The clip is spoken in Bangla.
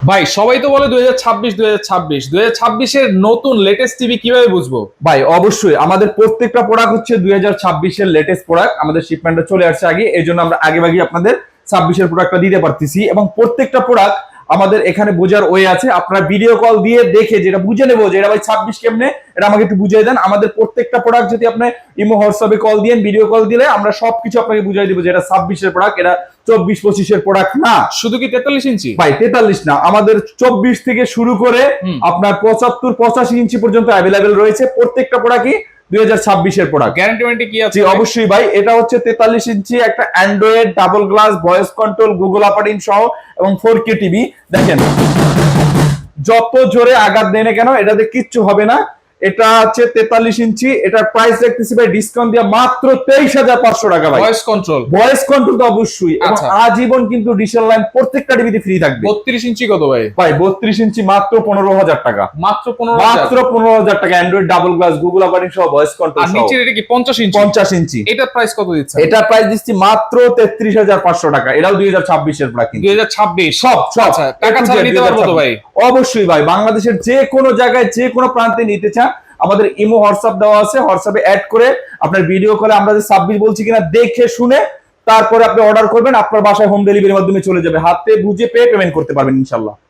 ভাই সবাই তো বলে 2026 এর নতুন লেটেস্ট টিভি কিভাবে বুঝবো? ভাই অবশ্যই আমাদের প্রত্যেকটা প্রোডাক্ট হচ্ছে 2026 এর লেটেস্ট প্রোডাক্ট। আমাদের শিপমেন্টটা চলে আসছে আগে, এই জন্য আমরা আগে ভাগে আপনাদের 26 এর প্রোডাক্টটা দিতে পারতেছি। এবং প্রত্যেকটা প্রোডাক্ট আমাদের এখানে বোঝার ওয়ে আছে। আপনারা ভিডিও কল দিয়ে দেখে যেটা বুঝে নেবো যে এটা ভাই 26 কেমনে, এটা আমাকে একটু বুঝিয়ে দেন। আমাদের প্রত্যেকটা প্রোডাক্ট যদি আপনি ইমো হোয়াটসঅ্যাপে কল দিয়ে ভিডিও কল দিলে আমরা সবকিছু আপনাকে বুঝিয়ে দিব যে এটা 26 এর প্রোডাক্ট, এটা 24-25 এর প্রোডাক্ট না। শুধু কি 43 ইঞ্চি? ভাই 43 না, আমাদের 24 থেকে শুরু করে আপনার 75-85 ইঞ্চি পর্যন্ত অ্যাভেলেবেল রয়েছে। প্রত্যেকটা প্রোডাক্টই 2026 এর প্রোডাক্ট। গ্যারান্টি ওয়ারেন্টি কি আছে? জি অবশ্যই ভাই, এটা হচ্ছে 43 ইঞ্চি একটা Android double glass voice control Google operating সহ এবং 4K টিভি। দেখেন যত জোরে আঘাত দেয় না কেন এটাতে কিচ্ছু হবে না। এটা হচ্ছে 43 ইঞ্চি, এটার প্রাইস দেখতেছি ভাই ডিসকাউন্ট দিয়ে মাত্র 23,500 টাকা ভাই। Voice control? ভয়েস কন্ট্রোল তো অবশ্যই, এবং আচ্ছা। আজীবন কিন্তু ডিজিটাল লাইন প্রত্যেকটা টিভিতে ফ্রি থাকবে। 32 ইঞ্চি কত ভাই? ভাই 32 ইঞ্চি মাত্র 15,000 টাকা। মাত্র 15,000? মাত্র 15,000 টাকা, Android double glass Google operating সহ ভয়েস কন্ট্রোল আর সহ। নিচের এটা কি 50 ইঞ্চি? 50 ইঞ্চি। এটার প্রাইস কত দিচ্ছেন? এটা প্রাইস দিচ্ছি মাত্র 33,500 টাকা। এটাও 2026 এর প্রোডাক্ট। 2026 সব আচ্ছা, টাকা ছাড়া নিতে পারবো তো ভাই? অবশ্যই ভাই, বাংলাদেশের যে কোনো জায়গায় যে কোনো প্রান্তে নিতে চান আমাদের ইমো হোয়াটসঅ্যাপ দেওয়া আছে, হোয়াটসঅ্যাপে অ্যাড করে আপনার ভিডিও কলে আমরা যে 26 বলছি কিনা দেখে শুনে তারপরে আপনি অর্ডার করবেন, আপনার বাসায় হোম ডেলিভারির মাধ্যমে চলে যাবে। হাতে বুঝে পেয়ে পেমেন্ট করতে পারবেন ইনশাআল্লাহ।